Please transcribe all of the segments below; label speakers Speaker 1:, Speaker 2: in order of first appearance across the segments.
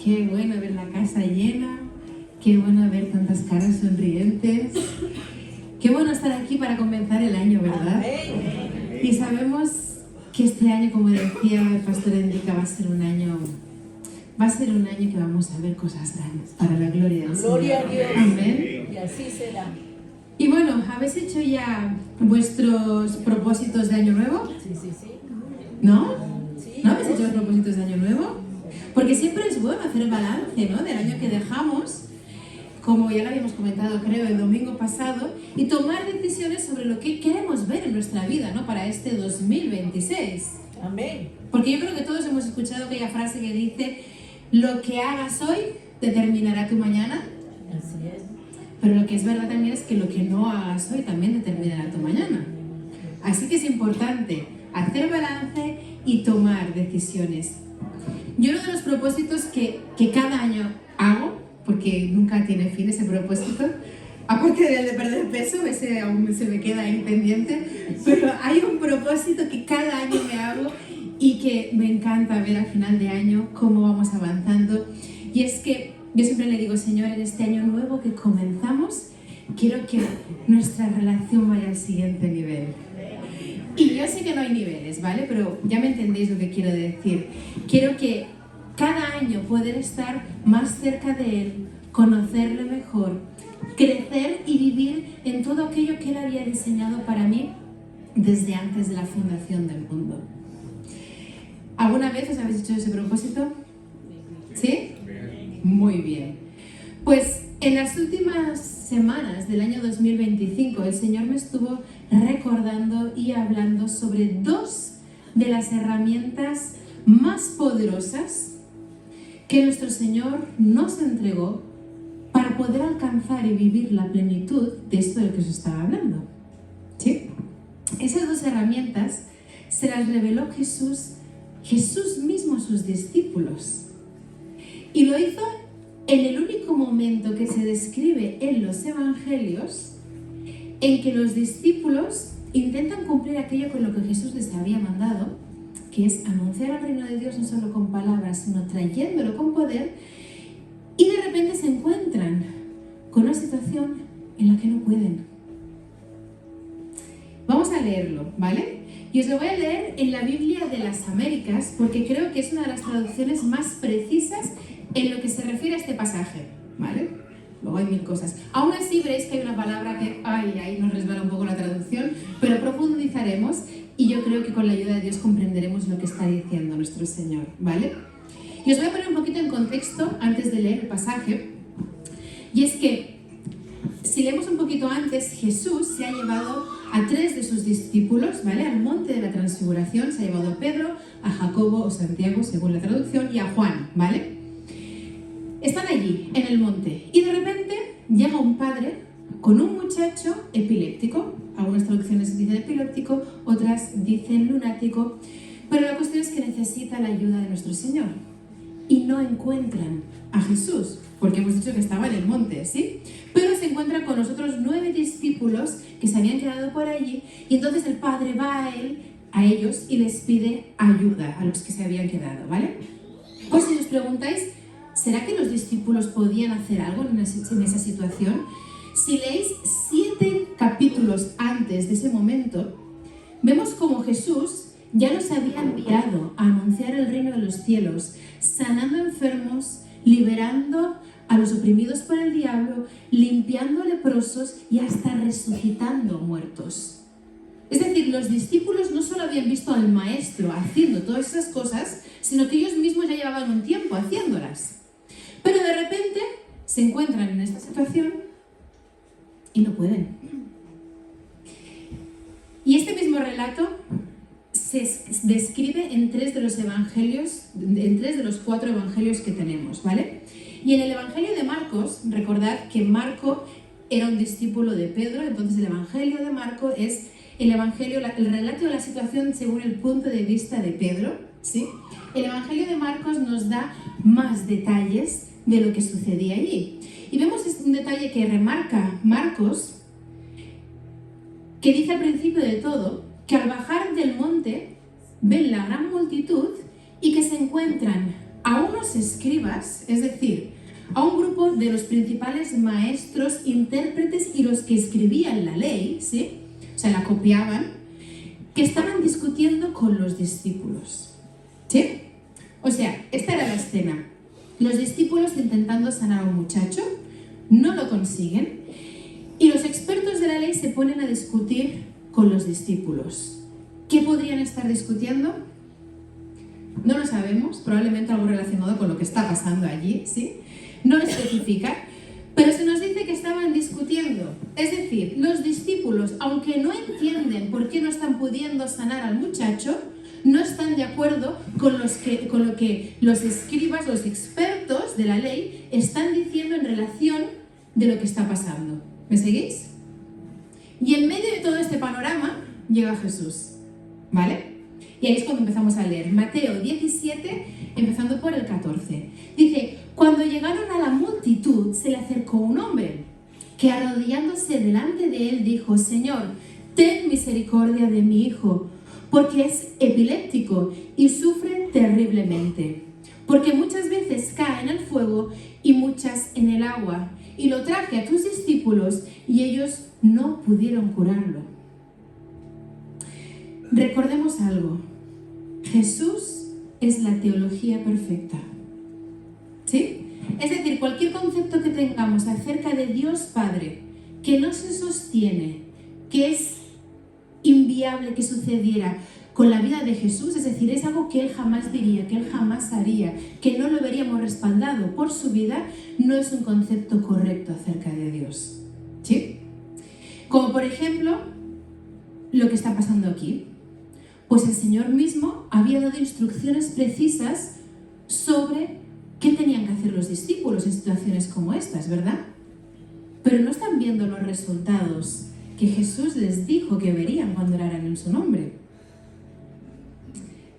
Speaker 1: Qué bueno ver la casa llena, qué bueno ver tantas caras sonrientes. Qué bueno estar aquí para comenzar el año, ¿verdad? Y sabemos que este año, como decía el pastor Enrique, va a ser un año que vamos a ver cosas grandes para la gloria del Señor.
Speaker 2: Gloria a Dios.
Speaker 1: Amén.
Speaker 2: Y así será.
Speaker 1: Y bueno, ¿habéis hecho ya vuestros propósitos de año nuevo?
Speaker 2: Sí.
Speaker 1: ¿No?
Speaker 2: Sí.
Speaker 1: ¿No habéis hecho los propósitos de año nuevo? Porque siempre es bueno hacer balance, ¿no?, del año que dejamos, como ya lo habíamos comentado, creo, el domingo pasado, y tomar decisiones sobre lo que queremos ver en nuestra vida, ¿no?, para este 2026.
Speaker 2: Amén.
Speaker 1: Porque yo creo que todos hemos escuchado aquella frase que dice: lo que hagas hoy determinará tu mañana.
Speaker 2: Así es.
Speaker 1: Pero lo que es verdad también es que lo que no hagas hoy también determinará tu mañana. Así que es importante hacer balance y tomar decisiones. Yo uno de los propósitos que cada año hago, porque nunca tiene fin ese propósito, aparte del de perder peso, ese aún se me queda ahí pendiente, pero hay un propósito que cada año me hago y que me encanta ver al final de año cómo vamos avanzando. Y es que yo siempre le digo: Señor, en este año nuevo que comenzamos, quiero que nuestra relación vaya al siguiente nivel. Y yo sé que no hay niveles, ¿vale? Pero ya me entendéis lo que quiero decir. Quiero que cada año poder estar más cerca de Él, conocerle mejor, crecer y vivir en todo aquello que Él había diseñado para mí desde antes de la fundación del mundo. ¿Alguna vez os habéis hecho ese propósito? ¿Sí? Muy bien. Pues en las últimas semanas del año 2025 el Señor me estuvo recordando y hablando sobre dos de las herramientas más poderosas que nuestro Señor nos entregó para poder alcanzar y vivir la plenitud de esto de lo que os estaba hablando. ¿Sí? Esas dos herramientas se las reveló Jesús mismo a sus discípulos. Y lo hizo en el único momento que se describe en los evangelios en que los discípulos intentan cumplir aquello con lo que Jesús les había mandado, que es anunciar el reino de Dios no solo con palabras, sino trayéndolo con poder, y de repente se encuentran con una situación en la que no pueden. Vamos a leerlo, ¿vale? Y os lo voy a leer en la Biblia de las Américas, porque creo que es una de las traducciones más precisas en lo que se refiere a este pasaje, ¿vale? Luego hay mil cosas. Aún así veréis que hay una palabra que, ahí nos resbala un poco la traducción, pero profundizaremos y yo creo que con la ayuda de Dios comprenderemos lo que está diciendo nuestro Señor, ¿vale? Y os voy a poner un poquito en contexto antes de leer el pasaje, y es que si leemos un poquito antes, Jesús se ha llevado a 3 de sus discípulos, ¿vale?, al monte de la transfiguración. Se ha llevado a Pedro, a Jacobo o Santiago, según la traducción, y a Juan, ¿vale? Están allí, en el monte, y de repente llega un padre con un muchacho epiléptico. Algunas traducciones dicen epiléptico, otras dicen lunático, pero la cuestión es que necesita la ayuda de nuestro Señor. Y no encuentran a Jesús, porque hemos dicho que estaba en el monte, ¿sí? Pero se encuentra con los otros 9 discípulos que se habían quedado por allí, y entonces el padre va a ellos y les pide ayuda a los que se habían quedado, ¿vale? Pues si os preguntáis, ¿será que los discípulos podían hacer algo en esa situación? Si leéis 7 capítulos antes de ese momento, vemos como Jesús ya los había enviado a anunciar el reino de los cielos, sanando enfermos, liberando a los oprimidos por el diablo, limpiando leprosos y hasta resucitando muertos. Es decir, los discípulos no solo habían visto al Maestro haciendo todas esas cosas, sino que ellos mismos ya llevaban un tiempo haciéndolas. Pero de repente se encuentran en esta situación y no pueden. Y este mismo relato se describe en 3 de los evangelios, en 3 de los 4 evangelios que tenemos, ¿vale? Y en el evangelio de Marcos, recordad que Marco era un discípulo de Pedro, entonces el evangelio de Marcos es el relato de la situación según el punto de vista de Pedro, ¿sí? El evangelio de Marcos nos da más detalles de lo que sucedía allí. Y vemos un detalle que remarca Marcos, que dice al principio de todo que al bajar del monte ven la gran multitud y que se encuentran a unos escribas, es decir, a un grupo de los principales maestros, intérpretes y los que escribían la ley, ¿sí? O sea, la copiaban, que estaban discutiendo con los discípulos, ¿sí? O sea, esta era la escena. Los discípulos intentando sanar a un muchacho, no lo consiguen, y los expertos de la ley se ponen a discutir con los discípulos. ¿Qué podrían estar discutiendo? No lo sabemos, probablemente algo relacionado con lo que está pasando allí, ¿sí? No lo especifica, pero se nos dice que estaban discutiendo. Es decir, los discípulos, aunque no entienden por qué no están pudiendo sanar al muchacho, no están de acuerdo con lo que los escribas, los expertos de la ley, están diciendo en relación de lo que está pasando. ¿Me seguís? Y en medio de todo este panorama llega Jesús, ¿vale? Y ahí es cuando empezamos a leer. Mateo 17, empezando por el 14. Dice, cuando llegaron a la multitud, se le acercó un hombre, que arrodillándose delante de él dijo, Señor, ten misericordia de mi hijo, porque es epiléptico y sufre terriblemente. Porque muchas veces cae en el fuego y muchas en el agua. Y lo traje a tus discípulos y ellos no pudieron curarlo. Recordemos algo. Jesús es la teología perfecta. ¿Sí? Es decir, cualquier concepto que tengamos acerca de Dios Padre que no se sostiene, que es inviable que sucediera con la vida de Jesús, es decir, es algo que Él jamás diría, que Él jamás haría, que no lo veríamos respaldado por su vida, no es un concepto correcto acerca de Dios. ¿Sí? Como por ejemplo, lo que está pasando aquí. Pues el Señor mismo había dado instrucciones precisas sobre qué tenían que hacer los discípulos en situaciones como estas, ¿verdad? Pero no están viendo los resultados que Jesús les dijo que verían cuando oraran en su nombre.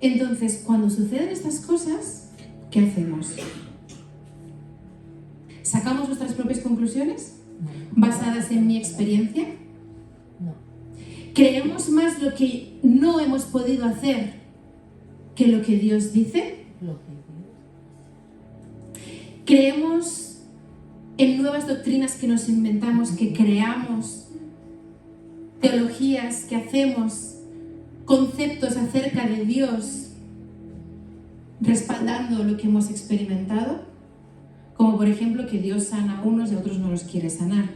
Speaker 1: Entonces, cuando suceden estas cosas, ¿qué hacemos? ¿Sacamos nuestras propias conclusiones basadas en mi experiencia?
Speaker 2: No.
Speaker 1: ¿Creemos más lo que no hemos podido hacer que lo que Dios dice?
Speaker 2: Lo que
Speaker 1: ¿Creemos en nuevas doctrinas que nos inventamos, que creamos, teologías que hacemos, conceptos acerca de Dios, respaldando lo que hemos experimentado? Como por ejemplo que Dios sana a unos y a otros no los quiere sanar.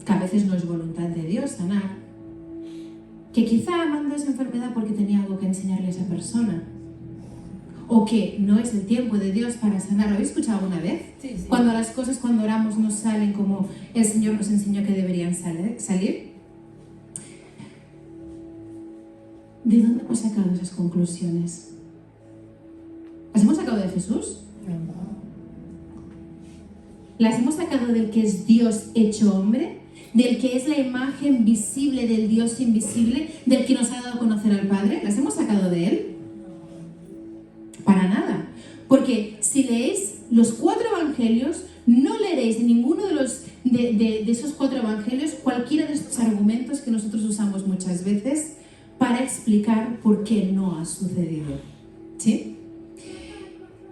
Speaker 1: Que a veces no es voluntad de Dios sanar. Que quizá mandó esa enfermedad porque tenía algo que enseñarle a esa persona. O que no es el tiempo de Dios para sanar. ¿Lo habéis escuchado alguna vez?
Speaker 2: Sí.
Speaker 1: Cuando las cosas, cuando oramos, no salen como el Señor nos enseñó que deberían salir. ¿De dónde hemos sacado esas conclusiones? ¿Las hemos sacado de Jesús?
Speaker 2: No.
Speaker 1: ¿Las hemos sacado del que es Dios hecho hombre? ¿Del que es la imagen visible del Dios invisible? ¿Del que nos ha dado a conocer al Padre? ¿Las hemos sacado de Él? Para nada. Porque si leéis los 4 evangelios, no leeréis en ninguno de esos 4 evangelios cualquiera de estos argumentos que nosotros usamos muchas veces para explicar por qué no ha sucedido. ¿Sí?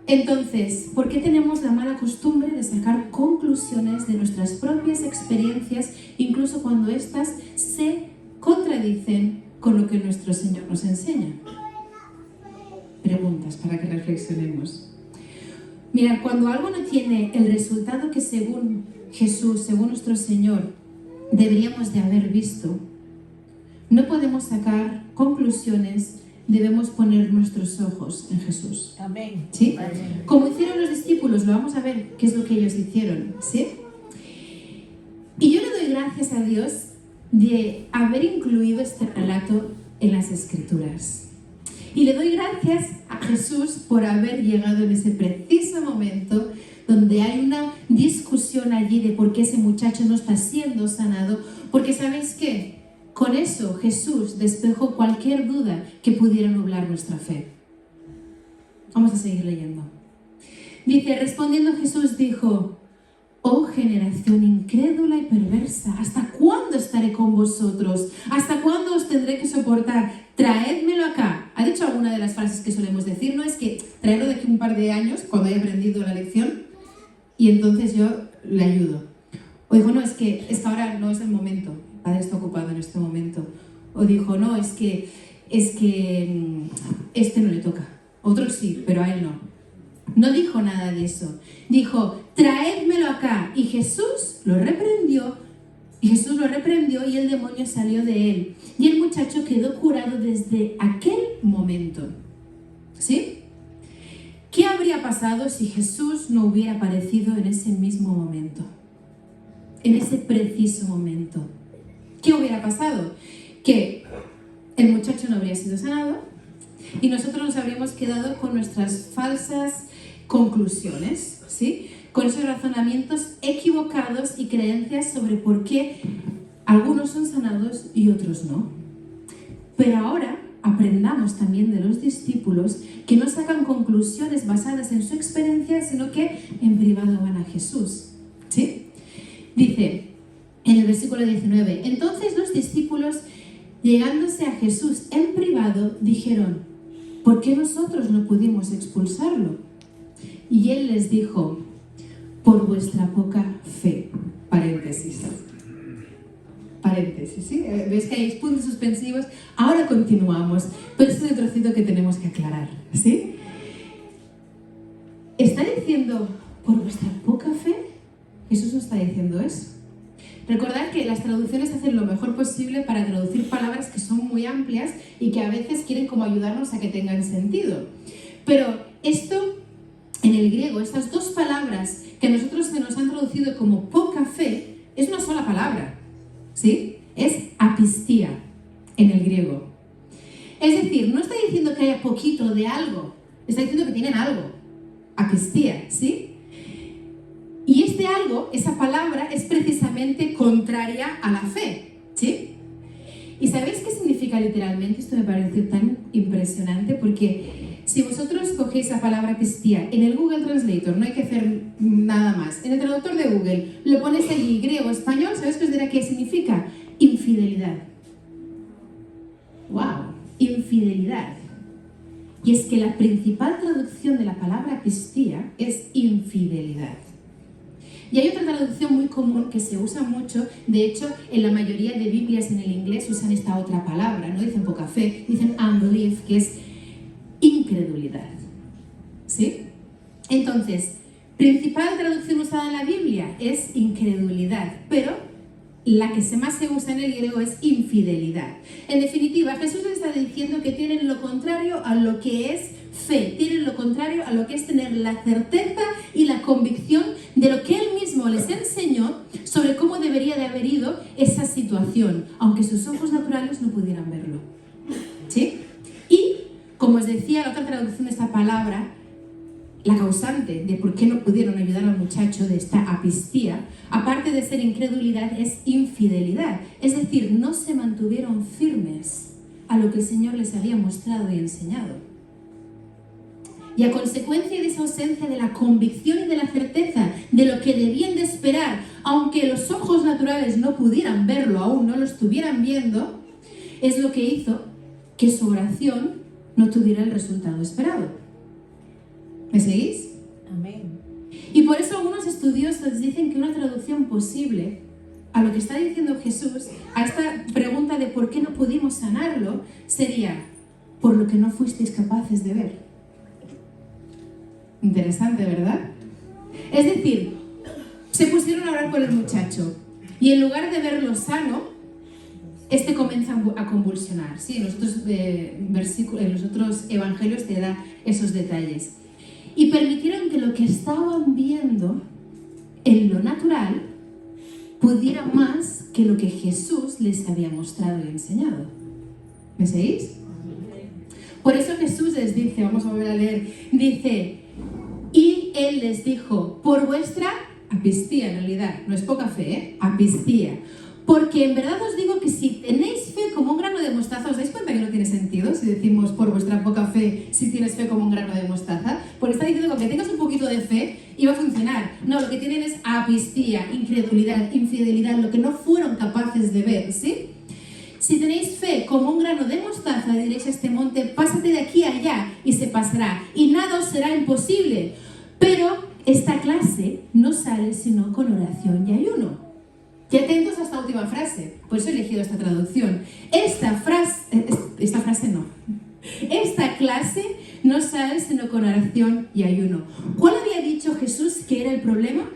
Speaker 1: Entonces, ¿por qué tenemos la mala costumbre de sacar conclusiones de nuestras propias experiencias, incluso cuando éstas se contradicen con lo que nuestro Señor nos enseña? Preguntas para que reflexionemos. Mirad, cuando algo no tiene el resultado que según Jesús, según nuestro Señor, deberíamos de haber visto, no podemos sacar conclusiones. Debemos poner nuestros ojos en Jesús.
Speaker 2: Amén.
Speaker 1: ¿Sí?
Speaker 2: Amén.
Speaker 1: Como hicieron los discípulos, lo vamos a ver qué es lo que ellos hicieron. ¿Sí? Y yo le doy gracias a Dios de haber incluido este relato en las Escrituras. Y le doy gracias a Jesús por haber llegado en ese preciso momento donde hay una discusión allí de por qué ese muchacho no está siendo sanado. Porque ¿sabéis qué? Con eso Jesús despejó cualquier duda que pudiera nublar nuestra fe. Vamos a seguir leyendo. Dice, respondiendo Jesús dijo, oh generación incrédula y perversa, ¿hasta cuándo estaré con vosotros? ¿Hasta cuándo os tendré que soportar? Traédmelo acá. Ha dicho alguna de las frases que solemos decir, no es que traerlo de aquí un par de años, cuando haya aprendido la lección, y entonces yo le ayudo. O dijo, no, es que ahora no es el momento, el padre está ocupado en este momento. O dijo, no, es que este no le toca. Otros sí, pero a él no. No dijo nada de eso. Dijo, traédmelo acá. Y Jesús lo reprendió. Y el demonio salió de él. Y el muchacho quedó curado desde aquel momento. ¿Sí? ¿Qué habría pasado si Jesús no hubiera aparecido en ese mismo momento? En ese preciso momento. ¿Qué hubiera pasado? Que el muchacho no habría sido sanado y nosotros nos habríamos quedado con nuestras falsas conclusiones, ¿sí? Con esos razonamientos equivocados y creencias sobre por qué algunos son sanados y otros no. Pero ahora aprendamos también de los discípulos que no sacan conclusiones basadas en su experiencia, sino que en privado van a Jesús, ¿sí? Dice en el versículo 19, entonces los discípulos, llegándose a Jesús en privado, dijeron, ¿por qué nosotros no pudimos expulsarlo? Y él les dijo, por vuestra poca fe. Paréntesis, ¿sí? ¿Ves que hay puntos suspensivos? Ahora continuamos, pero este es el trocito que tenemos que aclarar, ¿sí? ¿Está diciendo por vuestra poca fe? Jesús no está diciendo eso. Recordad que las traducciones hacen lo mejor posible para traducir palabras que son muy amplias y que a veces quieren como ayudarnos a que tengan sentido. Pero esto, en el griego, estas dos palabras que a nosotros se nos han traducido como poca fe, es una sola palabra, ¿sí? Es apistía en el griego. Es decir, no está diciendo que haya poquito de algo, está diciendo que tienen algo. Apistía, ¿sí? Y este algo, esa palabra, es precisamente contraria a la fe, ¿sí? ¿Y sabéis qué significa literalmente? Esto me parece tan impresionante porque si vosotros cogéis la palabra apistía en el Google Translator, no hay que hacer nada más, en el traductor de Google lo pones allí griego, español, ¿sabéis qué os dirá qué significa? Infidelidad. ¡Wow! Infidelidad. Y es que la principal traducción de la palabra apistía es infidelidad. Y hay otra traducción muy común que se usa mucho, de hecho, en la mayoría de Biblias en el inglés usan esta otra palabra, no dicen poca fe, dicen unbelief, que es incredulidad. ¿Sí? Entonces, principal traducción usada en la Biblia es incredulidad, pero la que más se usa en el griego es infidelidad. En definitiva, Jesús les está diciendo que tienen lo contrario a lo que es fe, tienen lo contrario a lo que es tener la certeza y la convicción de lo que Él mismo les enseñó sobre cómo debería de haber ido esa situación, aunque sus ojos naturales no pudieran verlo. ¿Sí? Y, como os decía, la otra traducción de esta palabra, la causante de por qué no pudieron ayudar al muchacho de esta apistía, aparte de ser incredulidad, es infidelidad. Es decir, no se mantuvieron firmes a lo que el Señor les había mostrado y enseñado. Y a consecuencia de esa ausencia de la convicción y de la certeza de lo que debían de esperar, aunque los ojos naturales no pudieran verlo aún, no lo estuvieran viendo, es lo que hizo que su oración no tuviera el resultado esperado. ¿Me seguís?
Speaker 2: Amén.
Speaker 1: Y por eso algunos estudiosos dicen que una traducción posible a lo que está diciendo Jesús, a esta pregunta de por qué no pudimos sanarlo, sería por lo que no fuisteis capaces de ver. Interesante, ¿verdad? Es decir, se pusieron a orar por el muchacho y en lugar de verlo sano, este comienza a convulsionar. Sí, en los otros evangelios te da esos detalles. Y permitieron que lo que estaban viendo en lo natural pudiera más que lo que Jesús les había mostrado y enseñado. ¿Me seguís? Por eso Jesús les dice, vamos a volver a leer, dice, y Él les dijo, por vuestra apistía, en realidad, no es poca fe, apistía. Porque en verdad os digo que si tenéis fe como un grano de mostaza, ¿os dais cuenta que no tiene sentido si decimos por vuestra poca fe, si tienes fe como un grano de mostaza? Porque está diciendo que aunque tengas un poquito de fe, iba a funcionar. No, lo que tienen es apistía, incredulidad, infidelidad, lo que no fueron capaces de ver, ¿sí? Si tenéis fe como un grano de mostaza, diréis a este monte, pásate de aquí a allá, y se pasará, y nada os será imposible. Pero esta clase no sale sino con oración y ayuno. Y atentos a esta última frase, por eso he elegido esta traducción. Esta clase no sale sino con oración y ayuno. ¿Cuál había dicho Jesús que era el problema?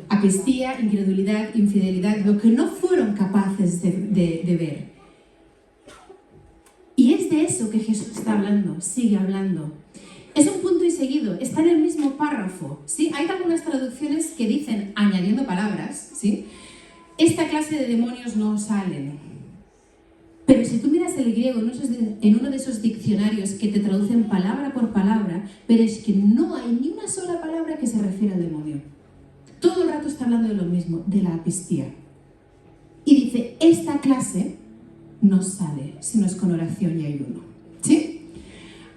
Speaker 1: Apestía, incredulidad, infidelidad, lo que no fueron capaces de ver. Y es de eso que Jesús está hablando, sigue hablando. Es un punto y seguido, está en el mismo párrafo, ¿sí? Hay algunas traducciones que dicen, añadiendo palabras, ¿sí? Esta clase de demonios no salen. Pero si tú miras el griego en uno de esos diccionarios que te traducen palabra por palabra, verás que no hay ni una sola palabra que se refiere al demonio. Todo el rato está hablando de lo mismo, de la apestía. Y dice, esta clase no sale si no es con oración y ayuno. ¿Sí?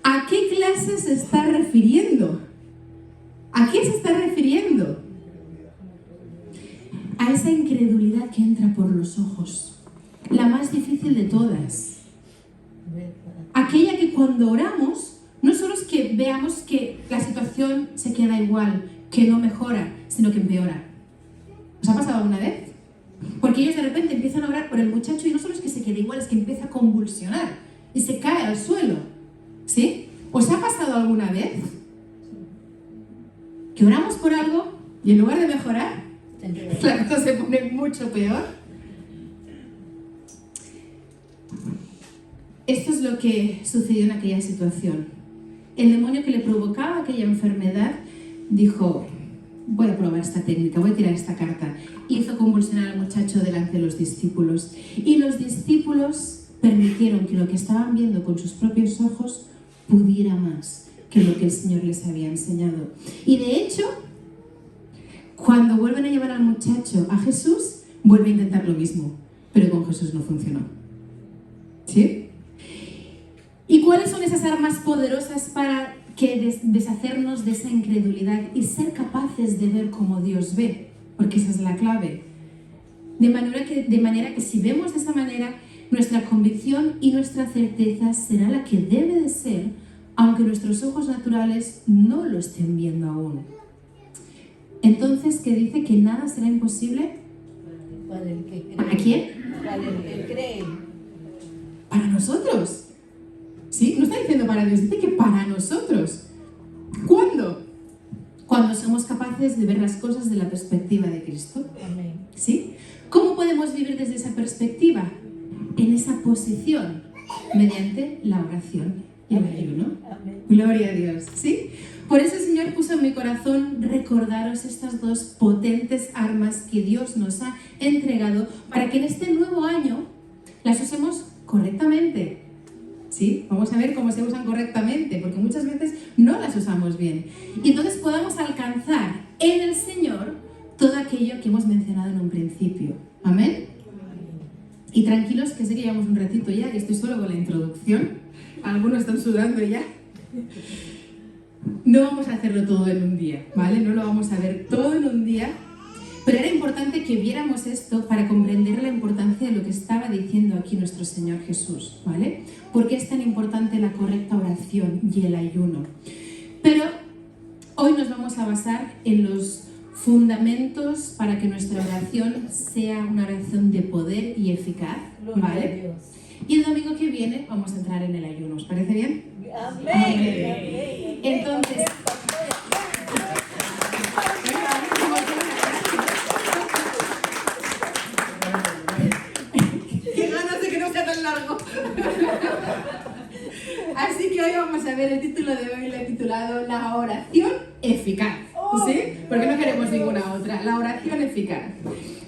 Speaker 1: ¿A qué clase se está refiriendo? ¿A qué se está refiriendo? A esa incredulidad que entra por los ojos. La más difícil de todas. Aquella que cuando oramos, no solo es que veamos que la situación se queda igual, que no mejora, sino que empeora. ¿Os ha pasado alguna vez? Porque ellos de repente empiezan a orar por el muchacho y no solo es que se quede igual, es que empieza a convulsionar y se cae al suelo. ¿Sí? ¿Os ha pasado alguna vez que oramos por algo y en lugar de mejorar, la cosa se pone mucho peor? Esto es lo que sucedió en aquella situación. El demonio que le provocaba aquella enfermedad dijo, voy a probar esta técnica, voy a tirar esta carta. Hizo convulsionar al muchacho delante de los discípulos. Y los discípulos permitieron que lo que estaban viendo con sus propios ojos pudiera más que lo que el Señor les había enseñado. Y de hecho, cuando vuelven a llevar al muchacho a Jesús, vuelve a intentar lo mismo, pero con Jesús no funcionó. ¿Sí? ¿Y cuáles son esas armas poderosas para deshacernos de esa incredulidad y ser capaces de ver como Dios ve? Porque esa es la clave. De manera que si vemos de esa manera, nuestra convicción y nuestra certeza será la que debe de ser, aunque nuestros ojos naturales no lo estén viendo aún. Entonces, ¿qué dice? ¿Que nada será imposible?
Speaker 2: Para el que cree.
Speaker 1: ¿Para quién?
Speaker 2: Para el que cree.
Speaker 1: Para nosotros. ¿Sí? No está diciendo para Dios, dice que para nosotros. ¿Cuándo? Cuando somos capaces de ver las cosas de la perspectiva de Cristo.
Speaker 2: Amén.
Speaker 1: ¿Sí? ¿Cómo podemos vivir desde esa perspectiva? En esa posición, mediante la oración y el ayuno.
Speaker 2: Amén.
Speaker 1: Gloria a Dios, ¿sí? Por eso el Señor puso en mi corazón recordaros estas dos potentes armas que Dios nos ha entregado para que en este nuevo año las usemos correctamente. ¿Sí? Vamos a ver cómo se usan correctamente, porque muchas veces no las usamos bien. Y entonces podamos alcanzar en el Señor todo aquello que hemos mencionado en un principio. ¿Amén? Y tranquilos, que sé que llevamos un ratito ya, que estoy solo con la introducción. Algunos están sudando ya. No vamos a hacerlo todo en un día, ¿vale? No lo vamos a ver todo en un día. Pero era importante que viéramos esto para comprender la importancia de lo que estaba diciendo aquí nuestro Señor Jesús, ¿vale? ¿Por qué es tan importante la correcta oración y el ayuno? Pero hoy nos vamos a basar en los fundamentos para que nuestra oración sea una oración de poder y eficaz, ¿vale? Y el domingo que viene vamos a entrar en el ayuno, ¿os parece bien?
Speaker 2: Amén.
Speaker 1: Amén. Entonces, qué ganas de que no sea tan largo. Así que hoy vamos a ver el título de hoy, lo he titulado La oración eficaz. ¿Sí? Porque no queremos ninguna otra. La oración eficaz.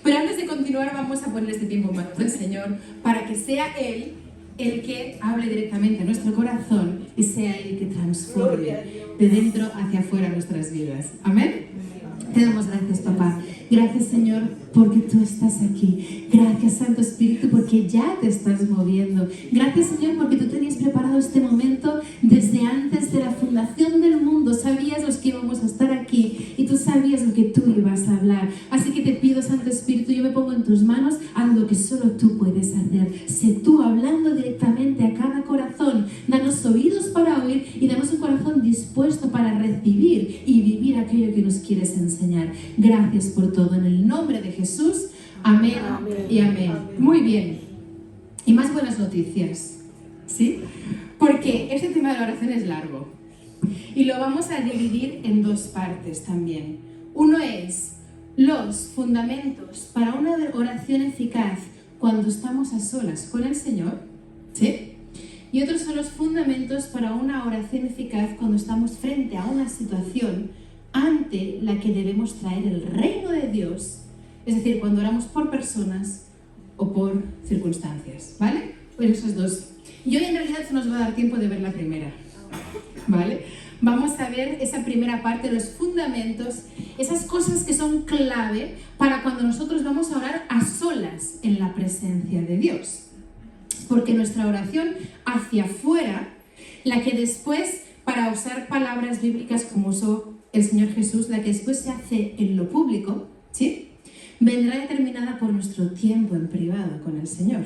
Speaker 1: Pero antes de continuar vamos a poner este tiempo en manos del Señor para que sea Él el que hable directamente a nuestro corazón y sea Él el que transforme de dentro hacia afuera nuestras vidas. Amén. Te damos gracias, papá. Gracias, Señor, porque tú estás aquí. Gracias, Santo Espíritu, porque ya te estás moviendo. Gracias, Señor, porque tú tenías preparado este momento desde antes de la fundación del mundo. Sabías los que íbamos a estar aquí y tú sabías lo que tú ibas a hablar. Así que te pido, Santo Espíritu, yo me pongo en tus manos. y danos un corazón dispuesto para recibir y vivir aquello que nos quieres enseñar. Gracias por todo, en el nombre de Jesús. Amén, y amén. Muy bien. Y más buenas noticias, ¿sí? Porque este tema de la oración es largo y lo vamos a dividir en dos partes también. Uno es los fundamentos para una oración eficaz cuando estamos a solas con el Señor, ¿sí? Y otros son los fundamentos para una oración eficaz cuando estamos frente a una situación ante la que debemos traer el reino de Dios, es decir, cuando oramos por personas o por circunstancias, ¿vale? Pues esos dos. Y hoy en realidad se nos va a dar tiempo de ver la primera, ¿vale? Vamos a ver esa primera parte, los fundamentos, esas cosas que son clave para cuando nosotros vamos a orar a solas en la presencia de Dios. Porque nuestra oración hacia afuera, la que después, para usar palabras bíblicas como usó el Señor Jesús, la que después se hace en lo público, ¿sí?, vendrá determinada por nuestro tiempo en privado con el Señor.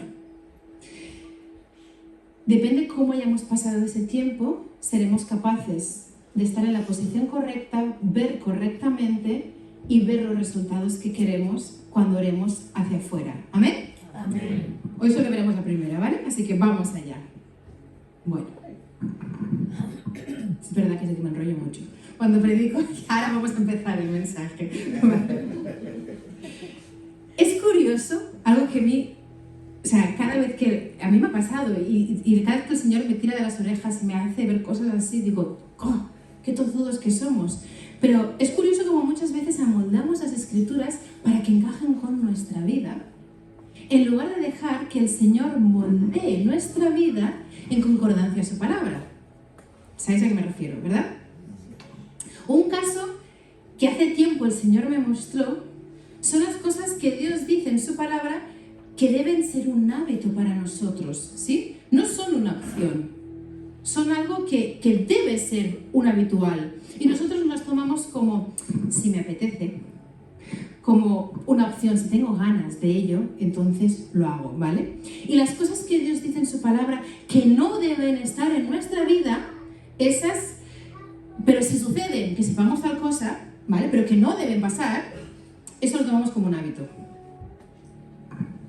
Speaker 1: Depende cómo hayamos pasado ese tiempo, seremos capaces de estar en la posición correcta, ver correctamente y ver los resultados que queremos cuando oremos hacia afuera. ¿Amén?
Speaker 2: Amén.
Speaker 1: Hoy solo veremos la primera, ¿vale? Así que vamos allá. Bueno, es verdad que sé que me enrollo mucho. Cuando predico, ahora vamos a empezar el mensaje. Es curioso, algo que a mí, o sea, cada vez que a mí me ha pasado y cada vez que el Señor me tira de las orejas y me hace ver cosas así, digo, ¡oh, qué tozudos que somos! Pero es curioso como muchas veces amoldamos las Escrituras para que encajen con nuestra vida, en lugar de dejar que el Señor moldee nuestra vida en concordancia a su palabra. ¿Sabéis a qué me refiero, verdad? Un caso que hace tiempo el Señor me mostró son las cosas que Dios dice en su palabra que deben ser un hábito para nosotros, ¿sí? No son una opción, son algo que debe ser un habitual. Y nosotros nos las tomamos como, si me apetece, como una opción, si tengo ganas de ello, entonces lo hago, ¿vale? Y las cosas que Dios dice en su palabra que no deben estar en nuestra vida, esas, pero si suceden, que sepamos tal cosa, ¿vale? Pero que no deben pasar, eso lo tomamos como un hábito.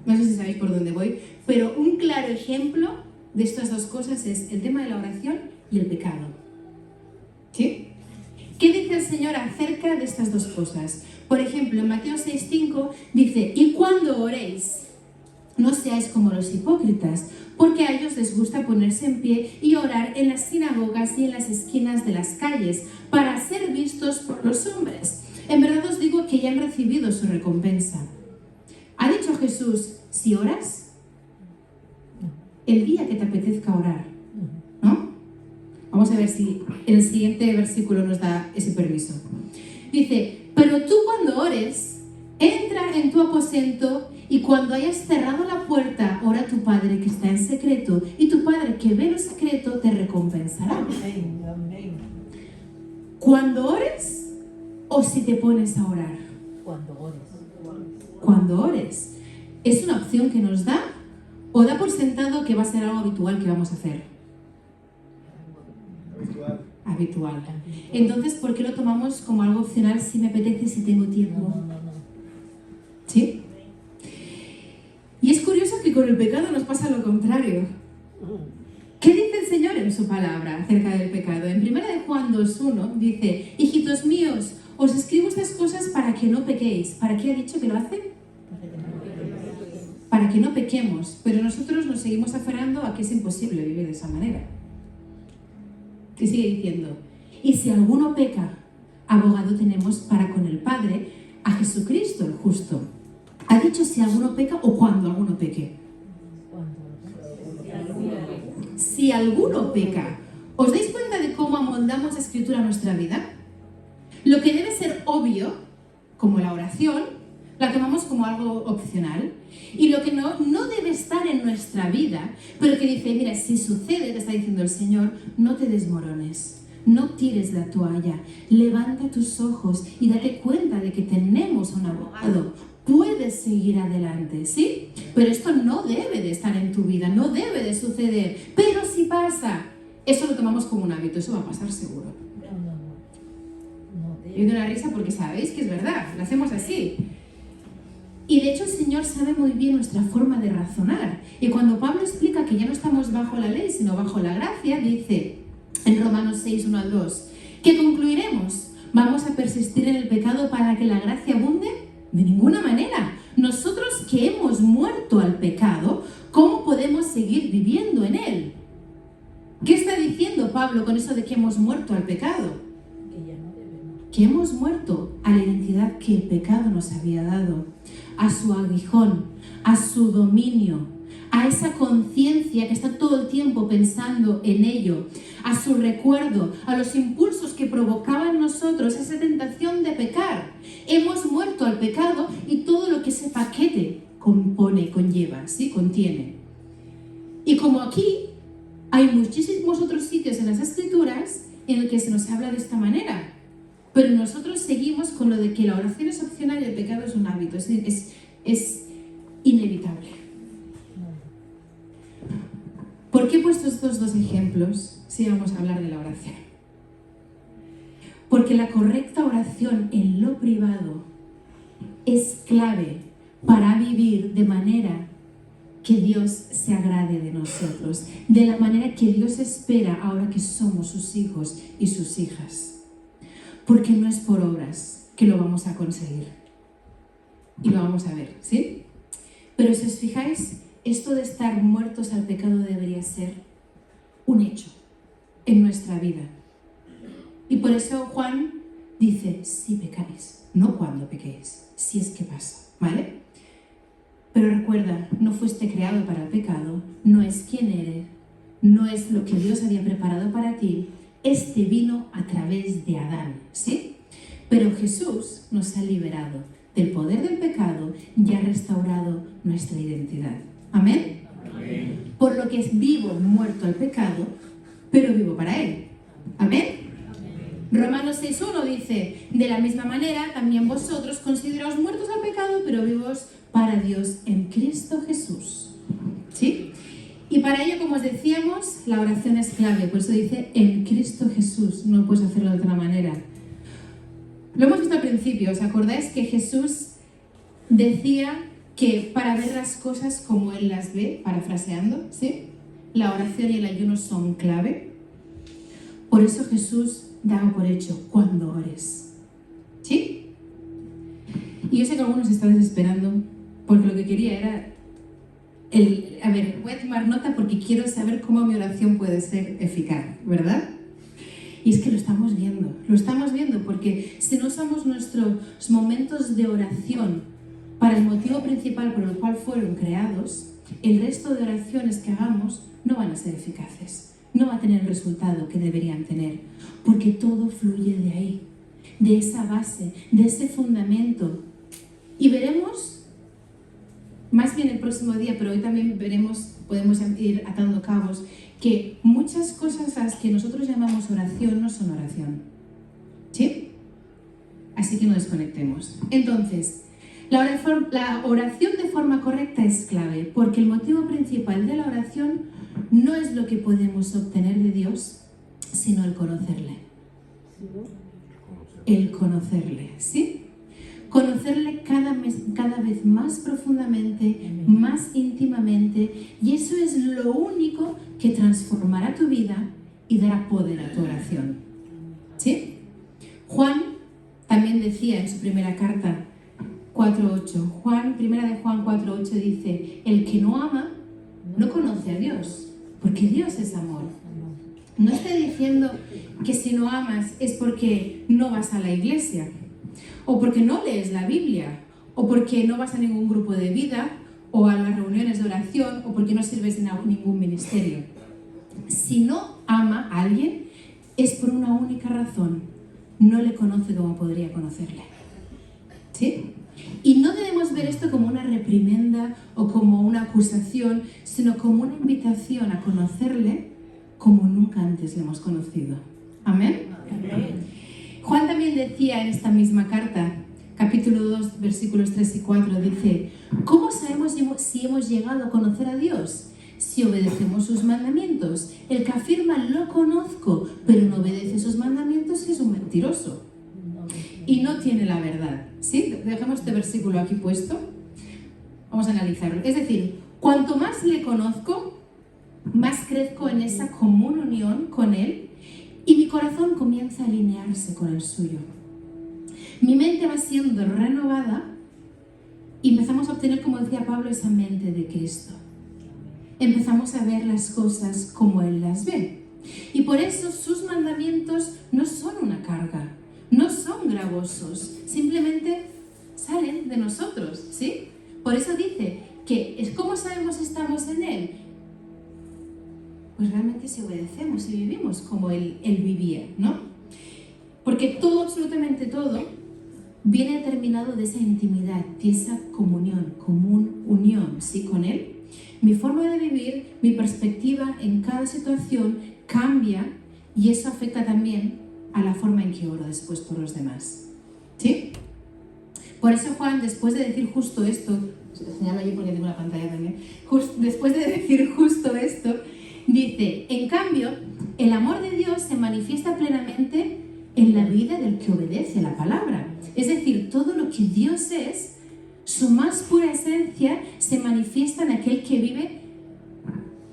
Speaker 1: No sé si sabéis por dónde voy, pero un claro ejemplo de estas dos cosas es el tema de la oración y el pecado. ¿Sí? ¿Qué dice el Señor acerca de estas dos cosas? Por ejemplo, en Mateo 6:5 dice, y cuando oréis, no seáis como los hipócritas, porque a ellos les gusta ponerse en pie y orar en las sinagogas y en las esquinas de las calles, para ser vistos por los hombres. En verdad os digo que ya han recibido su recompensa. Ha dicho Jesús, si oras, el día que te apetezca orar, ¿no? Vamos a ver si el siguiente versículo nos da ese permiso. Dice, pero tú cuando ores, entra en tu aposento y cuando hayas cerrado la puerta, ora a tu Padre que está en secreto, y tu Padre que ve lo secreto te recompensará.
Speaker 2: Amén. Amén.
Speaker 1: Cuando ores o si te pones a orar.
Speaker 2: Cuando ores.
Speaker 1: Cuando ores. ¿Es una opción que nos da o da por sentado que va a ser algo habitual que vamos a hacer? Habitual. Entonces, ¿por qué lo tomamos como algo opcional si me apetece, si tengo tiempo?
Speaker 2: No.
Speaker 1: ¿Sí? Y es curioso que con el pecado nos pasa lo contrario. ¿Qué dice el Señor en su palabra acerca del pecado? En 1 Juan 2:1 dice, hijitos míos, os escribo estas cosas para que no pequéis. ¿Para qué ha dicho que lo hace? Para que no pequemos. Pero nosotros nos seguimos aferrando a que es imposible vivir de esa manera. Y sigue diciendo, y si alguno peca, abogado tenemos para con el Padre, a Jesucristo el justo. Ha dicho si alguno peca o cuando alguno peque. Si alguno peca. ¿Os dais cuenta de cómo amoldamos la Escritura a nuestra vida? Lo que debe ser obvio, como la oración, la tomamos como algo opcional. Y lo que no debe estar en nuestra vida, pero que dice, mira, si sucede, te está diciendo el Señor, no te desmorones, no tires la toalla, levanta tus ojos y date cuenta de que tenemos un abogado. Puedes seguir adelante, ¿sí? Pero esto no debe de estar en tu vida, no debe de suceder. Pero si pasa, eso lo tomamos como un hábito, eso va a pasar seguro. Y doy una risa porque sabéis que es verdad, lo hacemos así. Y de hecho el Señor sabe muy bien nuestra forma de razonar. Y cuando Pablo explica que ya no estamos bajo la ley, sino bajo la gracia, dice en Romanos 6, 1 al 2, ¿qué concluiremos? ¿Vamos a persistir en el pecado para que la gracia abunde? De ninguna manera. Nosotros que hemos muerto al pecado, ¿cómo podemos seguir viviendo en él? ¿Qué está diciendo Pablo con eso de que hemos muerto al pecado? Que hemos muerto a la identidad que el pecado nos había dado, a su aguijón, a su dominio, a esa conciencia que está todo el tiempo pensando en ello, a su recuerdo, a los impulsos que provocaban en nosotros esa tentación de pecar. Hemos muerto al pecado y todo lo que ese paquete conlleva, ¿sí? Contiene. Y como aquí hay muchísimos otros sitios en las Escrituras en el que se nos habla de esta manera, pero nosotros seguimos con lo de que la oración es opcional y el pecado es un hábito, es inevitable. ¿Por qué he puesto estos dos ejemplos si vamos a hablar de la oración? Porque la correcta oración en lo privado es clave para vivir de manera que Dios se agrade de nosotros, de la manera que Dios espera ahora que somos sus hijos y sus hijas. Porque no es por obras que lo vamos a conseguir. Y lo vamos a ver, ¿sí? Pero si os fijáis, esto de estar muertos al pecado debería ser un hecho en nuestra vida. Y por eso Juan dice, si pecáis, no cuando pequéis, si es que pasa, ¿vale? Pero recuerda, no fuiste creado para el pecado, no es quién eres, no es lo que Dios había preparado para ti. Este vino a través de Adán, ¿sí? Pero Jesús nos ha liberado del poder del pecado y ha restaurado nuestra identidad. ¿Amén? Amén. Por lo que es vivo, muerto al pecado, pero vivo para Él. ¿Amén? Amén. Romanos 6.1 dice, de la misma manera, también vosotros consideraos muertos al pecado, pero vivos para Dios en Cristo Jesús. ¿Sí? Y para ello, como os decíamos, la oración es clave. Por eso dice, en Cristo Jesús. No puedes hacerlo de otra manera. Lo hemos visto al principio. ¿Os acordáis que Jesús decía que para ver las cosas como Él las ve, parafraseando, ¿sí? La oración y el ayuno son clave. Por eso Jesús daba por hecho cuando ores. ¿Sí? Y yo sé que algunos están desesperando porque lo que quería era... A ver, voy a tomar nota porque quiero saber cómo mi oración puede ser eficaz, ¿verdad? Y es que lo estamos viendo porque si no usamos nuestros momentos de oración para el motivo principal por el cual fueron creados, el resto de oraciones que hagamos no van a ser eficaces, no va a tener el resultado que deberían tener, porque todo fluye de ahí, de esa base, de ese fundamento. Y veremos más bien el próximo día, pero hoy también veremos, podemos ir atando cabos, que muchas cosas a las que nosotros llamamos oración no son oración. ¿Sí? Así que no desconectemos. Entonces, la oración de forma correcta es clave, porque el motivo principal de la oración no es lo que podemos obtener de Dios, sino el conocerle. El conocerle, ¿sí? Conocerle cada vez más profundamente, más íntimamente, y eso es lo único que transformará tu vida y dará poder a tu oración. ¿Sí? Juan también decía en su primera carta 4.8, primera de Juan 4.8 dice, el que no ama no conoce a Dios, porque Dios es amor. No está diciendo que si no amas es porque no vas a la iglesia, o porque no lees la Biblia, o porque no vas a ningún grupo de vida, o a las reuniones de oración, o porque no sirves en ningún ministerio. Si no ama a alguien, es por una única razón: no le conoce como podría conocerle. ¿Sí? Y no debemos ver esto como una reprimenda o como una acusación, sino como una invitación a conocerle como nunca antes le hemos conocido. ¿Amén? Amén. Juan también decía en esta misma carta, capítulo 2, versículos 3 y 4, dice, ¿cómo sabemos si hemos llegado a conocer a Dios? si obedecemos sus mandamientos. El que afirma lo conozco, pero no obedece sus mandamientos es un mentiroso y no tiene la verdad. ¿Sí? Dejemos este versículo aquí puesto. Vamos a analizarlo. Es decir, cuanto más le conozco, más crezco en esa común unión con Él y mi corazón comienza a alinearse con el suyo. Mi mente va siendo renovada y empezamos a obtener, como decía Pablo, esa mente de Cristo. Empezamos a ver las cosas como Él las ve. Y por eso sus mandamientos no son una carga, no son gravosos, simplemente salen de nosotros, ¿sí? Por eso dice que, ¿cómo sabemos si estamos en Él? Pues realmente si obedecemos y vivimos como Él vivía, ¿no? Porque todo, absolutamente todo, viene determinado de esa intimidad, de esa comunión, común unión, ¿sí? Con Él. Mi forma de vivir, mi perspectiva en cada situación cambia y eso afecta también a la forma en que oro después por los demás, ¿sí? Por eso Juan, después de decir justo esto, señalo yo porque tengo la pantalla también, después de decir justo esto, dice, en cambio, el amor de Dios se manifiesta plenamente en la vida del que obedece la palabra. Es decir, todo lo que Dios es, su más pura esencia, se manifiesta en aquel que vive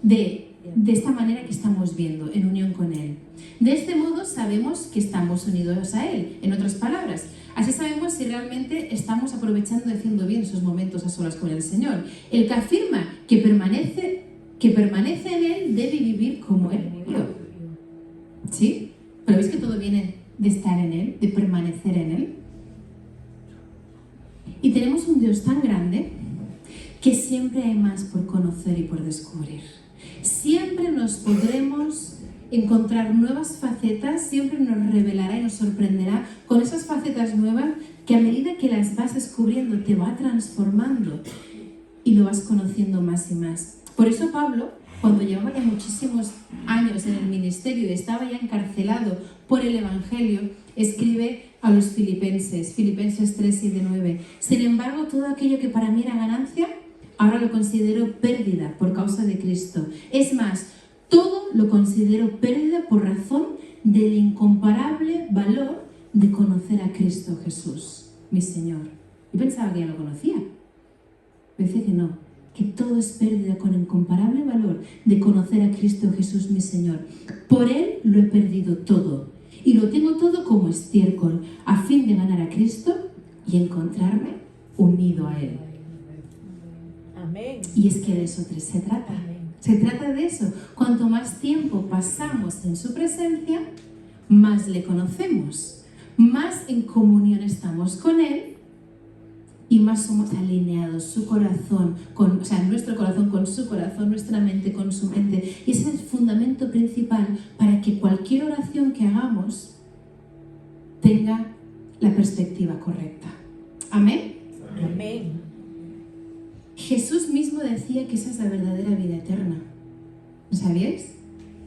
Speaker 1: de esta manera que estamos viendo, en unión con Él. De este modo sabemos que estamos unidos a Él, en otras palabras. Así sabemos si realmente estamos aprovechando y haciendo bien esos momentos a solas con el Señor. El que afirma que permanece en Él debe vivir como Él vivió. ¿Sí? Pero veis que todo viene de estar en Él, de permanecer en Él. Y tenemos un Dios tan grande que siempre hay más por conocer y por descubrir. Siempre nos podremos encontrar nuevas facetas, siempre nos revelará y nos sorprenderá con esas facetas nuevas que a medida que las vas descubriendo te va transformando y lo vas conociendo más y más. Por eso Pablo, cuando llevaba ya muchísimos años en el ministerio y estaba ya encarcelado por el Evangelio, escribe a los Filipenses 3, 7, 9. Sin embargo, todo aquello que para mí era ganancia, ahora lo considero pérdida por causa de Cristo. Es más, todo lo considero pérdida por razón del incomparable valor de conocer a Cristo Jesús, mi Señor. Yo pensaba que ya lo conocía. Pensé que no, que todo es pérdida con incomparable valor de conocer a Cristo Jesús, mi Señor. Por Él lo he perdido todo y lo tengo todo como estiércol, a fin de ganar a Cristo y encontrarme unido a Él.
Speaker 2: Amén.
Speaker 1: Y es que de eso se trata. Se trata de eso. Cuanto más tiempo pasamos en su presencia, más le conocemos, más en comunión estamos con Él y más somos alineados, su corazón, nuestro corazón con su corazón, nuestra mente con su mente. Y ese es el fundamento principal para que cualquier oración que hagamos tenga la perspectiva correcta. Amén.
Speaker 2: Amén.
Speaker 1: Jesús mismo decía que esa es la verdadera vida eterna. ¿Lo sabíais?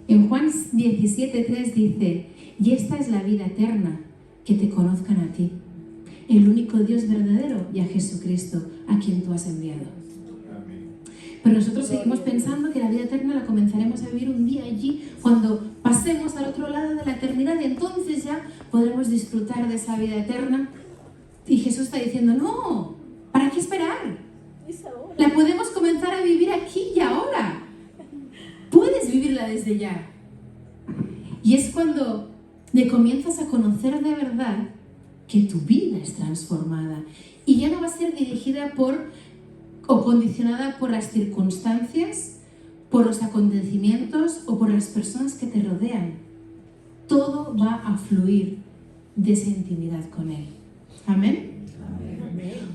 Speaker 1: En Juan 17:3 dice, y esta es la vida eterna, que te conozcan a ti, el único Dios verdadero, y a Jesucristo, a quien tú has enviado. Pero nosotros seguimos pensando que la vida eterna la comenzaremos a vivir un día allí, cuando pasemos al otro lado de la eternidad, y entonces ya podremos disfrutar de esa vida eterna. Y Jesús está diciendo, no, ¿para qué esperar? La podemos comenzar a vivir aquí y ahora. Puedes vivirla desde ya. Y es cuando le comienzas a conocer de verdad que tu vida es transformada y ya no va a ser dirigida por o condicionada por las circunstancias, por los acontecimientos o por las personas que te rodean. Todo va a fluir de esa intimidad con Él. Amén.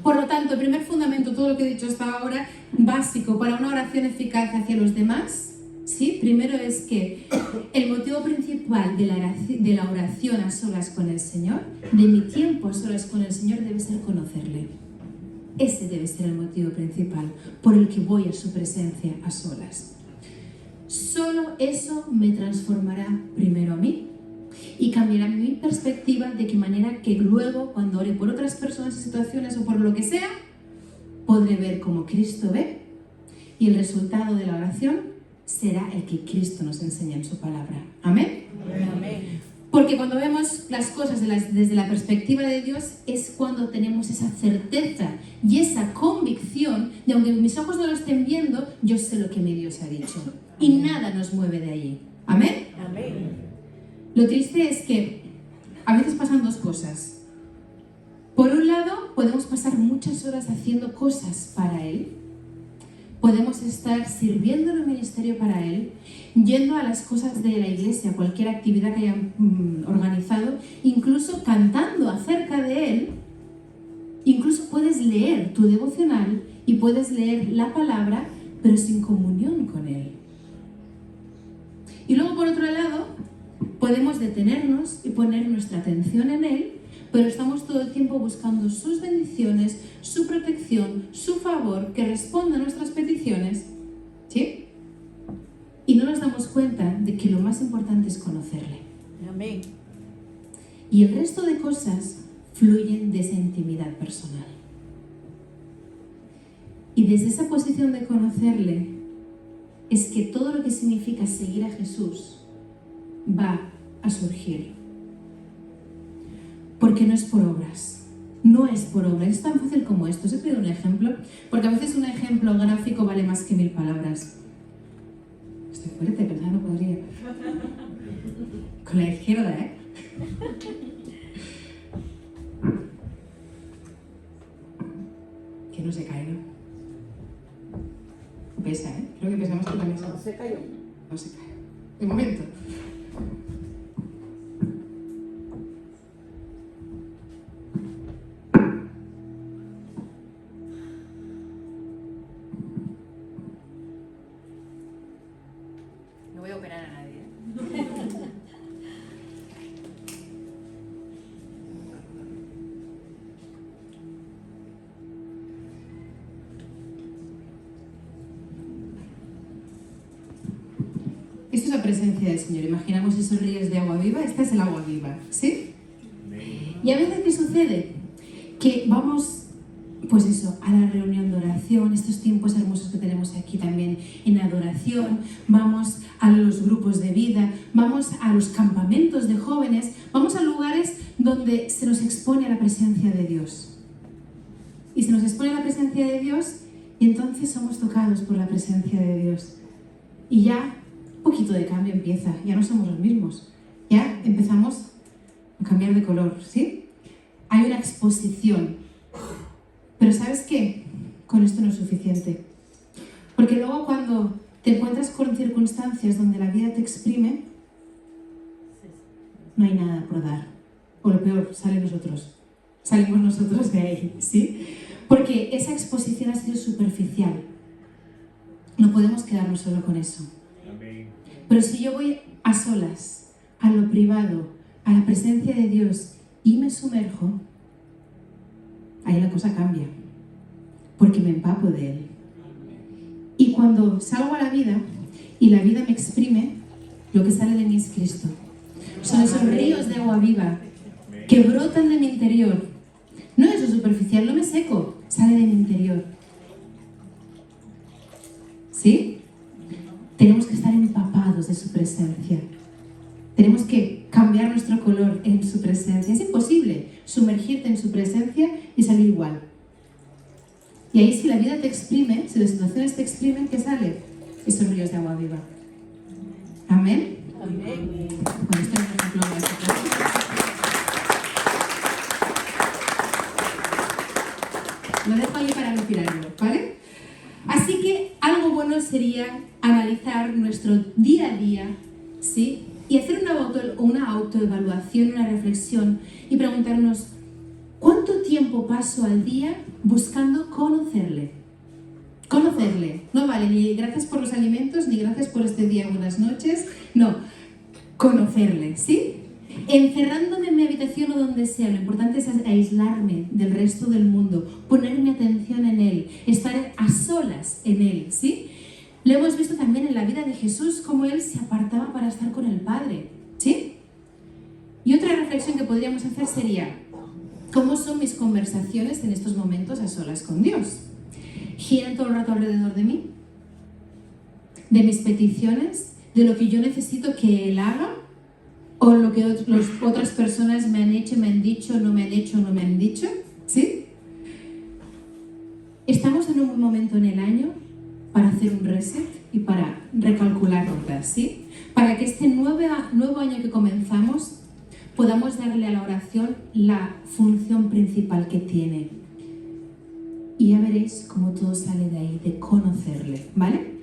Speaker 1: Por lo tanto, el primer fundamento, todo lo que he dicho hasta ahora, básico para una oración eficaz hacia los demás, ¿sí? Primero es que el motivo principal de la oración a solas con el Señor, de mi tiempo a solas con el Señor, debe ser conocerle. Ese debe ser el motivo principal por el que voy a su presencia a solas. Solo eso me transformará primero a mí y cambiará mi perspectiva de qué manera que luego, cuando ore por otras personas y situaciones o por lo que sea, podré ver como Cristo ve y el resultado de la oración será el que Cristo nos enseña en su palabra. Amén.
Speaker 2: Amén.
Speaker 1: Porque cuando vemos las cosas desde la perspectiva de Dios es cuando tenemos esa certeza y esa convicción de aunque mis ojos no lo estén viendo, yo sé lo que mi Dios ha dicho. Y nada nos mueve de allí. Amén.
Speaker 2: Amén.
Speaker 1: Lo triste es que a veces pasan dos cosas. Por un lado, podemos pasar muchas horas haciendo cosas para Él. Podemos estar sirviendo en un ministerio para Él, yendo a las cosas de la iglesia, cualquier actividad que hayan organizado, incluso cantando acerca de Él. Incluso puedes leer tu devocional y puedes leer la palabra, pero sin comunión con Él. Y luego, por otro lado, podemos detenernos y poner nuestra atención en Él, pero estamos todo el tiempo buscando sus bendiciones, su protección, su favor, que responda a nuestras peticiones, ¿sí? Y no nos damos cuenta de que lo más importante es conocerle.
Speaker 2: Amén.
Speaker 1: Y el resto de cosas fluyen de esa intimidad personal. Y desde esa posición de conocerle, es que todo lo que significa seguir a Jesús va a surgir. Porque no es por obras. No es por obras. Es tan fácil como esto. Os he pedido un ejemplo, porque a veces un ejemplo gráfico vale más que 1000 palabras. Estoy fuerte, ¿verdad? No podría. Con la izquierda, ¿eh? Que no se caiga. Pesa, ¿eh? Creo que pesa más que la mesa.
Speaker 2: No se cayó.
Speaker 1: No se cae. De momento.
Speaker 3: No voy a operar a nadie.
Speaker 1: Esto es la presencia del Señor. Imaginamos esos ríos de agua viva. Esta es el agua viva, ¿sí? Y a veces, ¿qué sucede? Que vamos, pues eso, a la reunión de oración, estos tiempos hermosos que tenemos aquí también en adoración, vamos a los grupos de vida, vamos a los campamentos de jóvenes, vamos a lugares donde se nos expone a la presencia de Dios. Y se nos expone a la presencia de Dios y entonces somos tocados por la presencia de Dios. Y ya un poquito de cambio empieza, ya no somos los mismos, ya empezamos a cambiar de color, ¿sí? Hay una exposición. Pero ¿sabes qué? Con esto no es suficiente. Porque luego cuando te encuentras con circunstancias donde la vida te exprime, no hay nada por dar. O lo peor, salimos nosotros de ahí, ¿sí? Porque esa exposición ha sido superficial. No podemos quedarnos solo con eso. Pero si yo voy a solas, a lo privado, a la presencia de Dios y me sumerjo, ahí la cosa cambia, porque me empapo de Él. Y cuando salgo a la vida y la vida me exprime, lo que sale de mí es Cristo. Son esos ríos de agua viva que brotan de mi interior. No es lo superficial, no me seco, sale de mi interior. ¿Sí? Tenemos que estar empapados de su presencia. Tenemos que cambiar nuestro color en su presencia. Es imposible sumergirte en su presencia y salir igual. Y ahí si la vida te exprime, si las situaciones te exprimen, ¿qué sale? Esos ríos de agua viva. ¿Amén?
Speaker 2: Amén.
Speaker 1: Bueno, este es un ejemplo de esto. Lo dejo ahí para no tirarlo, ¿vale? Así que algo bueno sería analizar nuestro día a día, ¿sí? Y hacer una autoevaluación, una reflexión y preguntarnos ¿cuánto tiempo paso al día buscando conocerle? Conocerle. No vale ni gracias por los alimentos, ni gracias por este día, buenas noches. No, conocerle, ¿sí? Encerrándome en mi habitación o donde sea, lo importante es aislarme del resto del mundo, poner mi atención en Él, estar a solas en Él, ¿sí? Lo hemos visto también en la vida de Jesús, cómo Él se apartaba para estar con el Padre, ¿sí? Y otra reflexión que podríamos hacer sería, ¿cómo son mis conversaciones en estos momentos a solas con Dios? ¿Giran todo el rato alrededor de mí? de mis peticiones, de lo que yo necesito que Él haga, o lo que otras personas me han hecho, me han dicho, no me han hecho, no me han dicho, ¿sí? Estamos en un buen momento en el año para hacer un reset y para recalcular rutas, ¿sí? Para que este nuevo año que comenzamos podamos darle a la oración la función principal que tiene. Y ya veréis cómo todo sale de ahí, de conocerle, ¿vale?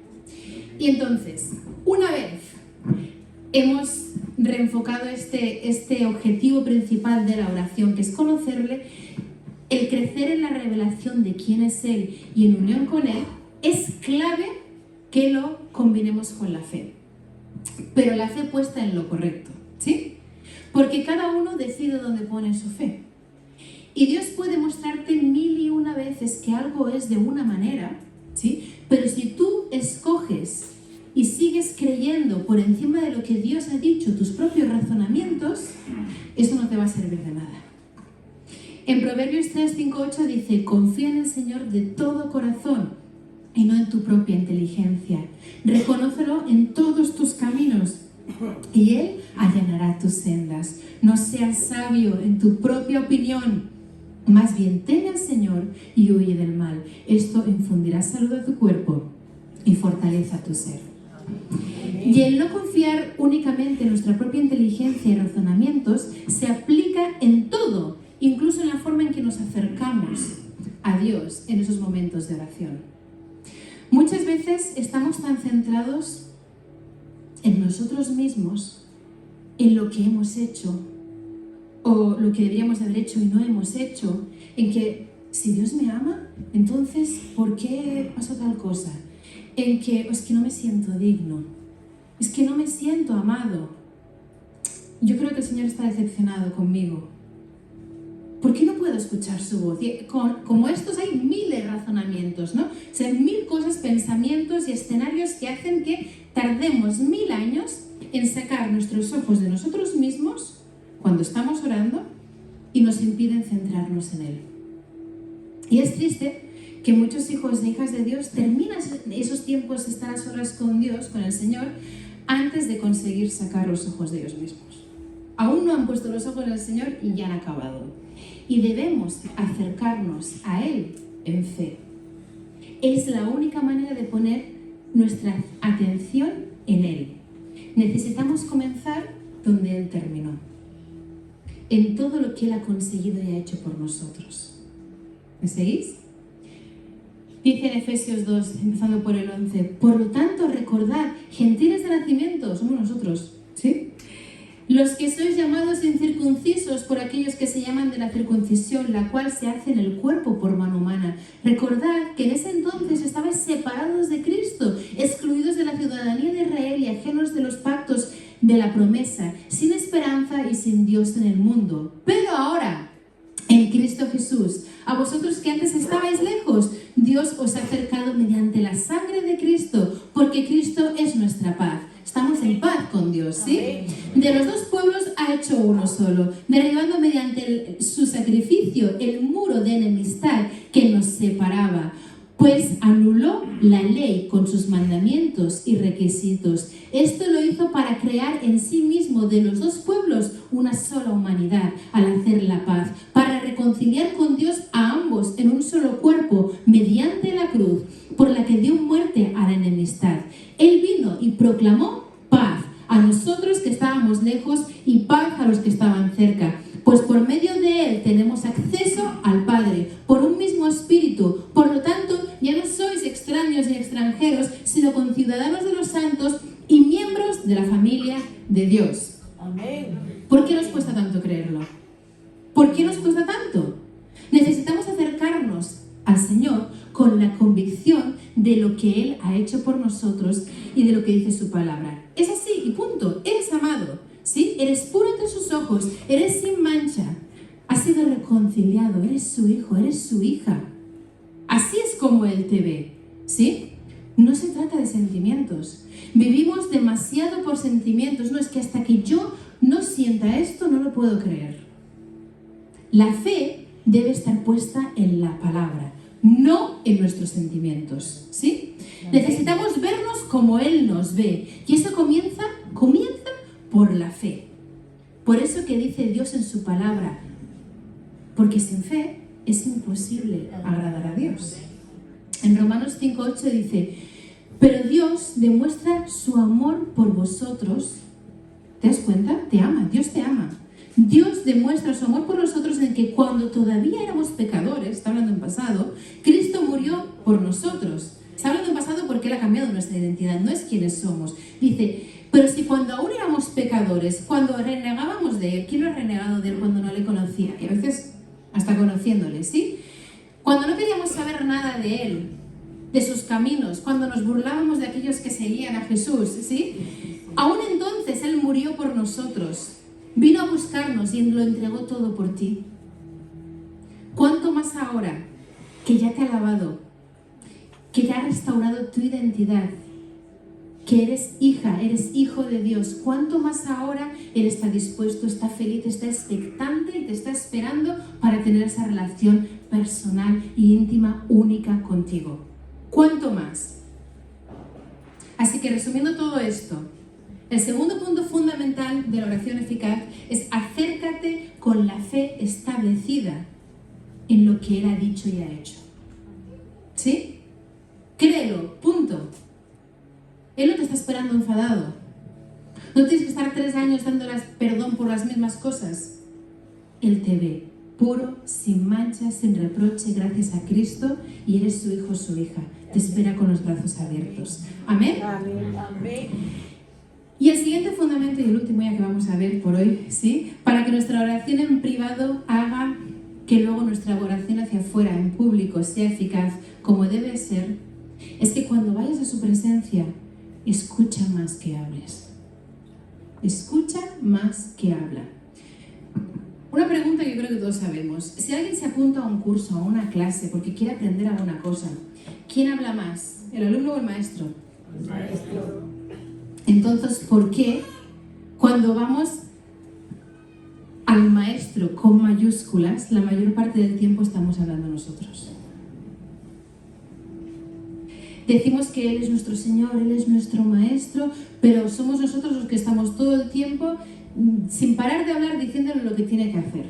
Speaker 1: Y entonces, una vez hemos reenfocado este objetivo principal de la oración, que es conocerle, el crecer en la revelación de quién es Él y en unión con Él, es clave que lo combinemos con la fe. Pero la fe puesta en lo correcto, ¿sí? Porque cada uno decide dónde pone su fe. Y Dios puede mostrarte 1001 veces que algo es de una manera, ¿sí? Pero si tú escoges y sigues creyendo por encima de lo que Dios ha dicho, tus propios razonamientos, eso no te va a servir de nada. En Proverbios 3, 5, 8 dice: confía en el Señor de todo corazón y no en tu propia inteligencia. Reconócelo en todos tus caminos y Él allanará tus sendas. No seas sabio en tu propia opinión, más bien teme al Señor y huye del mal. Esto infundirá salud a tu cuerpo y fortaleza tu ser. Y el no confiar únicamente en nuestra propia inteligencia y razonamientos se aplica en todo, incluso en la forma en que nos acercamos a Dios en esos momentos de oración. Muchas veces estamos tan centrados en nosotros mismos, en lo que hemos hecho o lo que deberíamos haber hecho y no hemos hecho, en que si Dios me ama, entonces ¿por qué pasó tal cosa? En que es que no me siento digno, es que no me siento amado. Yo creo que el Señor está decepcionado conmigo. ¿Por qué no puedo escuchar su voz? Y como estos hay miles de razonamientos, ¿no? O sea, 1000 cosas, pensamientos y escenarios que hacen que tardemos 1000 años en sacar nuestros ojos de nosotros mismos cuando estamos orando y nos impiden centrarnos en Él. Y es triste que muchos hijos e hijas de Dios terminan esos tiempos de estar a solas con Dios, con el Señor, antes de conseguir sacar los ojos de ellos mismos. Aún no han puesto los ojos en el Señor y ya han acabado. Y debemos acercarnos a Él en fe. Es la única manera de poner nuestra atención en Él. Necesitamos comenzar donde Él terminó, en todo lo que Él ha conseguido y ha hecho por nosotros. ¿Me seguís? Dice en Efesios 2, empezando por el 11: por lo tanto, recordad, gentiles de nacimiento, somos nosotros, ¿sí? Los que sois llamados incircuncisos por aquellos que se llaman de la circuncisión, la cual se hace en el cuerpo por mano humana. Recordad que en ese entonces estabais separados de Cristo, excluidos de la ciudadanía de Israel y ajenos de los pactos de la promesa, sin esperanza y sin Dios en el mundo. Pero ahora, en Cristo Jesús, a vosotros que antes estabais lejos, Dios os ha acercado mediante la sangre de Cristo, porque Cristo es nuestra paz. Estamos en paz con Dios, ¿sí? De los dos pueblos ha hecho uno solo, derribando mediante su sacrificio el muro de enemistad que nos separaba, pues anuló la ley con sus mandamientos y requisitos. Esto lo hizo para crear en sí mismo de los dos pueblos una sola humanidad al hacer la paz, para reconciliar con Dios a ambos en un solo cuerpo mediante la cruz, por la que dio muerte a la enemistad. Él vino y proclamó paz a nosotros que estábamos lejos y paz a los que estaban cerca. Pues por medio de Él tenemos acceso al Padre, por un mismo Espíritu. Por lo tanto, ya no sois extraños ni extranjeros, sino conciudadanos de los santos y miembros de la familia de Dios.
Speaker 2: Amén.
Speaker 1: ¿Por qué nos cuesta tanto creerlo? ¿Por qué nos cuesta tanto? Necesitamos acercarnos al Señor con la convicción de lo que Él ha hecho por nosotros y de lo que dice su palabra. Es así y punto. Eres amado, ¿sí? Eres puro ante sus ojos, eres sin mancha, has sido reconciliado, eres su hijo, eres su hija. Así es como Él te ve, ¿sí? No se trata de sentimientos. Vivimos demasiado por sentimientos. No, es que hasta que yo no sienta esto no lo puedo creer. La fe debe estar puesta en la palabra, no en nuestros sentimientos, ¿sí? Necesitamos vernos como Él nos ve. Y eso comienza por la fe. Por eso que dice Dios en su palabra. Porque sin fe es imposible agradar a Dios. En Romanos 5:8 dice: pero Dios demuestra su amor por vosotros. ¿Te das cuenta? Te ama, Dios te ama. Dios demuestra su amor por nosotros en que cuando todavía éramos pecadores, está hablando en pasado, Cristo murió por nosotros. Está hablando en pasado porque Él ha cambiado nuestra identidad, no es quienes somos. Dice, pero si cuando aún éramos pecadores, cuando renegábamos de Él, ¿quién no ha renegado de Él cuando no le conocía? Y a veces hasta conociéndole, ¿sí? Cuando no queríamos saber nada de Él, de sus caminos, cuando nos burlábamos de aquellos que seguían a Jesús, ¿sí? Aún entonces Él murió por nosotros. Vino a buscarnos y lo entregó todo por ti. ¿Cuánto más ahora que ya te ha lavado, que ya ha restaurado tu identidad, que eres hija, eres hijo de Dios? ¿Cuánto más ahora Él está dispuesto, está feliz, está expectante y te está esperando para tener esa relación personal y íntima, única contigo? ¿Cuánto más? Así que resumiendo todo esto, el segundo punto fundamental de la oración eficaz es acércate con la fe establecida en lo que Él ha dicho y ha hecho. ¿Sí? Créelo, punto. Él no te está esperando enfadado. No tienes que estar 3 años dándoles perdón por las mismas cosas. Él te ve puro, sin mancha, sin reproche, gracias a Cristo, y eres su hijo o su hija. Te espera con los brazos abiertos. ¿Amén?
Speaker 2: Amén.
Speaker 1: Y el siguiente fundamento y el último ya que vamos a ver por hoy, ¿sí? Para que nuestra oración en privado haga que luego nuestra oración hacia afuera, en público, sea eficaz como debe ser, es que cuando vayas a su presencia, escucha más que hables. Escucha más que habla. Una pregunta que yo creo que todos sabemos. Si alguien se apunta a un curso, a una clase, porque quiere aprender alguna cosa, ¿quién habla más? ¿El alumno o el maestro?
Speaker 2: El maestro.
Speaker 1: Entonces, ¿por qué cuando vamos al maestro con mayúsculas, la mayor parte del tiempo estamos hablando nosotros? Decimos que Él es nuestro Señor, Él es nuestro Maestro, pero somos nosotros los que estamos todo el tiempo sin parar de hablar diciéndole lo que tiene que hacer.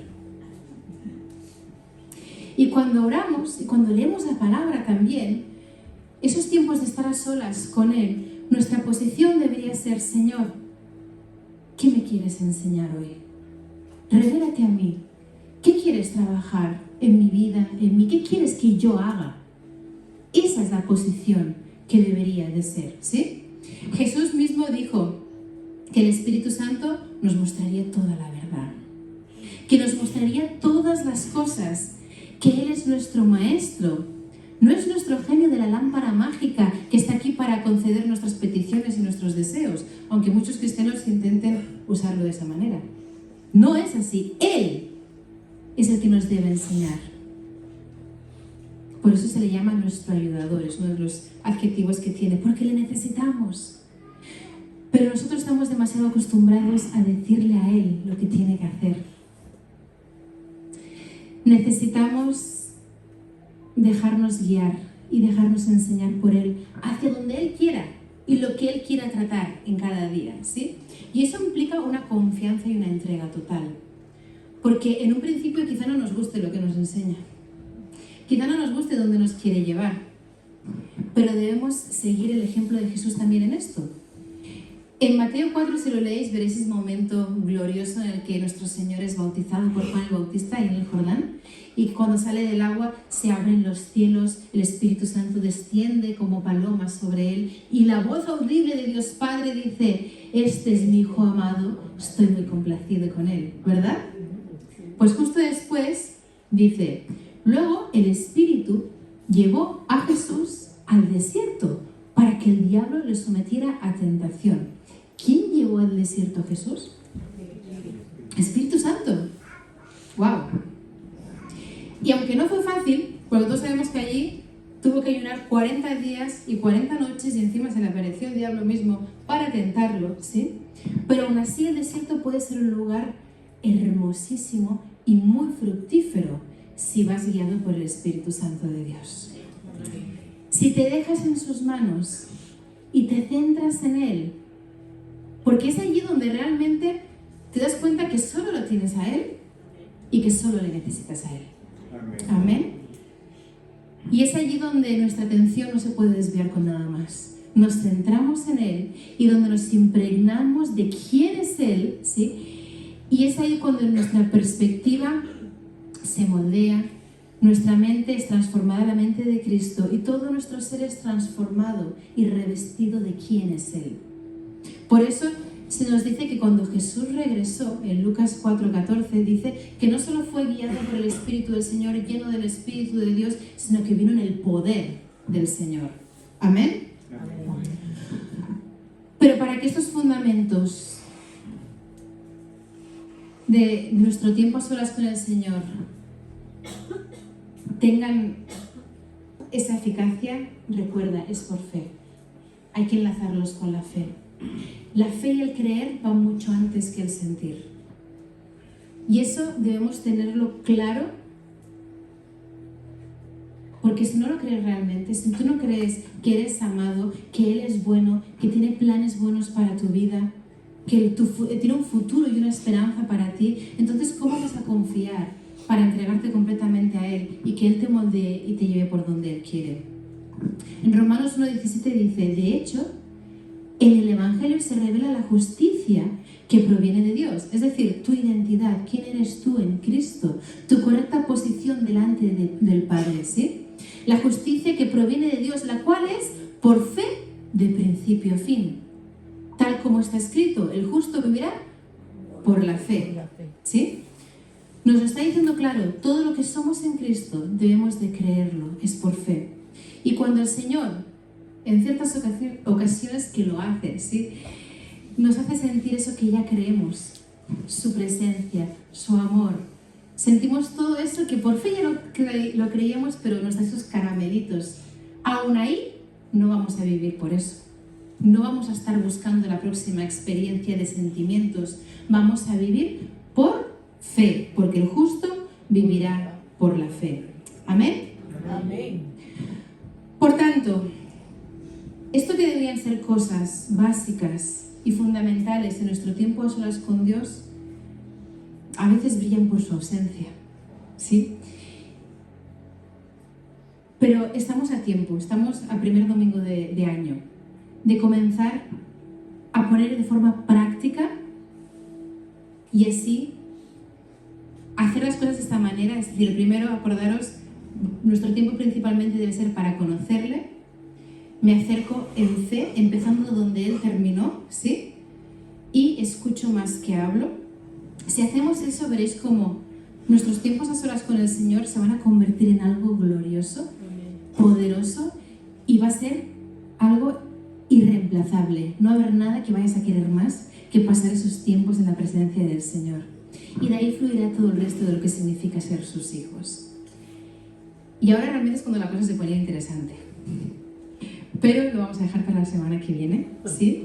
Speaker 1: Y cuando oramos y cuando leemos la palabra también, esos tiempos de estar a solas con Él, nuestra posición debería ser: Señor, ¿qué me quieres enseñar hoy? Revélate a mí. ¿Qué quieres trabajar en mi vida, en mí? ¿Qué quieres que yo haga? Esa es la posición que debería de ser, ¿sí? Jesús mismo dijo que el Espíritu Santo nos mostraría toda la verdad, que nos mostraría todas las cosas, que Él es nuestro Maestro. No es nuestro genio de la lámpara mágica que está aquí para conceder nuestras peticiones y nuestros deseos, aunque muchos cristianos intenten usarlo de esa manera. No es así. Él es el que nos debe enseñar. Por eso se le llama nuestro ayudador, es uno de los adjetivos que tiene, porque le necesitamos. Pero nosotros estamos demasiado acostumbrados a decirle a Él lo que tiene que hacer. Necesitamos dejarnos guiar y dejarnos enseñar por Él hacia donde Él quiera y lo que Él quiera tratar en cada día, ¿sí? Y eso implica una confianza y una entrega total. Porque en un principio quizá no nos guste lo que nos enseña. Quizá no nos guste dónde nos quiere llevar. Pero debemos seguir el ejemplo de Jesús también en esto. En Mateo 4, si lo leéis, veréis ese momento glorioso en el que nuestro Señor es bautizado por Juan el Bautista en el Jordán, y cuando sale del agua se abren los cielos, el Espíritu Santo desciende como paloma sobre Él, y la voz audible de Dios Padre dice: este es mi Hijo amado, estoy muy complacido con Él, ¿verdad? Pues justo después dice: luego el Espíritu llevó a Jesús al desierto para que el diablo le sometiera a tentación. ¿Quién llevó al desierto a Jesús? Espíritu Santo. ¡Wow! Y aunque no fue fácil, porque todos sabemos que allí tuvo que ayunar 40 días y 40 noches y encima se le apareció el diablo mismo para tentarlo, ¿sí? Pero aún así el desierto puede ser un lugar hermosísimo y muy fructífero si vas guiado por el Espíritu Santo de Dios. Si te dejas en sus manos y te centras en Él, porque es allí donde realmente te das cuenta que solo lo tienes a Él y que solo le necesitas a Él. Amén. Y es allí donde nuestra atención no se puede desviar con nada más. Nos centramos en Él y donde nos impregnamos de quién es Él, ¿sí? Y es ahí cuando nuestra perspectiva se moldea, nuestra mente es transformada a la mente de Cristo y todo nuestro ser es transformado y revestido de quién es Él. Por eso se nos dice que cuando Jesús regresó, en Lucas 4:14, dice que no solo fue guiado por el Espíritu del Señor, lleno del Espíritu de Dios, sino que vino en el poder del Señor. Amén. Pero para que estos fundamentos de nuestro tiempo a solas con el Señor tengan esa eficacia, recuerda, es por fe. Hay que enlazarlos con la fe. La fe y el creer van mucho antes que el sentir. Y eso debemos tenerlo claro, porque si no lo crees realmente, si tú no crees que eres amado, que Él es bueno, que tiene planes buenos para tu vida, que tiene un futuro y una esperanza para ti, entonces ¿cómo vas a confiar para entregarte completamente a Él y que Él te moldee y te lleve por donde Él quiere? En Romanos 1:17 dice, de hecho, en el Evangelio se revela la justicia que proviene de Dios, es decir, tu identidad, quién eres tú en Cristo, tu correcta posición delante del Padre, ¿sí? La justicia que proviene de Dios, la cual es por fe de principio a fin. Tal como está escrito, el justo vivirá por la fe, ¿sí? Nos lo está diciendo claro, todo lo que somos en Cristo debemos de creerlo, es por fe. Y cuando el Señor, en ciertas ocasiones que lo hace, ¿sí?, nos hace sentir eso que ya creemos, su presencia, su amor. Sentimos todo eso que por fe ya lo creíamos, pero nos da esos caramelitos. Aún ahí no vamos a vivir por eso. No vamos a estar buscando la próxima experiencia de sentimientos. Vamos a vivir por fe, porque el justo vivirá por la fe. ¿Amén?
Speaker 2: Amén.
Speaker 1: Por tanto, esto que deberían ser cosas básicas y fundamentales en nuestro tiempo a solas con Dios, a veces brillan por su ausencia, ¿sí? Pero estamos a tiempo, estamos a primer domingo de año, de comenzar a poner de forma práctica y así hacer las cosas de esta manera. Es decir, primero, acordaros, nuestro tiempo principalmente debe ser para conocerle. Me acerco en fe, empezando donde Él terminó, ¿sí? Y escucho más que hablo. Si hacemos eso, veréis cómo nuestros tiempos a solas con el Señor se van a convertir en algo glorioso, poderoso, y va a ser algo irreemplazable. No va a haber nada que vayas a querer más que pasar esos tiempos en la presencia del Señor. Y de ahí fluirá todo el resto de lo que significa ser sus hijos. Y ahora realmente es cuando la cosa se ponía interesante. Pero lo vamos a dejar para la semana que viene, ¿sí?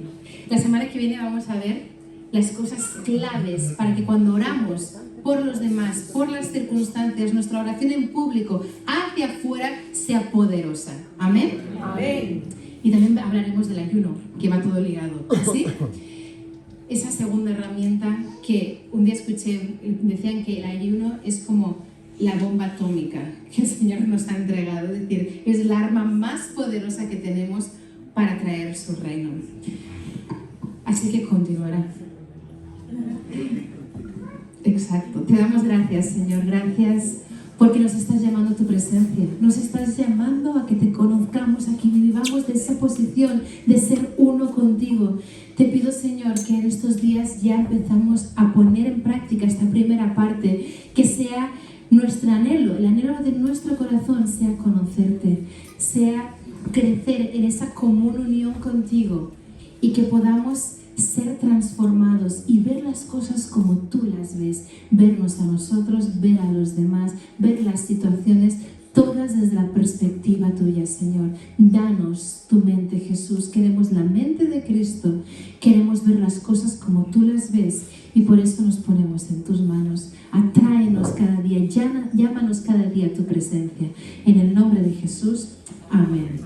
Speaker 1: La semana que viene vamos a ver las cosas claves para que cuando oramos por los demás, por las circunstancias, nuestra oración en público, hacia afuera, sea poderosa. ¿Amén?
Speaker 2: Amén.
Speaker 1: Y también hablaremos del ayuno, que va todo ligado, ¿sí? Esa segunda herramienta que un día escuché, decían que el ayuno es como la bomba atómica que el Señor nos ha entregado, es decir, es la arma más poderosa que tenemos para traer su reino. Así que continuará. Exacto. Te damos gracias, Señor. Gracias porque nos estás llamando a tu presencia. Nos estás llamando a que te conozcamos, a que vivamos de esa posición de ser uno contigo. Te pido, Señor, que en estos días ya empezamos a poner en práctica esta primera parte, que sea nuestro anhelo, el anhelo de nuestro corazón sea conocerte, sea crecer en esa común unión contigo y que podamos ser transformados y ver las cosas como tú las ves, vernos a nosotros, ver a los demás, ver las situaciones, todas desde la perspectiva tuya, Señor. Danos tu mente, Jesús. Queremos la mente de Cristo, queremos ver las cosas como tú las ves Y por eso nos ponemos en tus manos. Atráenos cada día, llámanos cada día a tu presencia. En el nombre de Jesús, amén.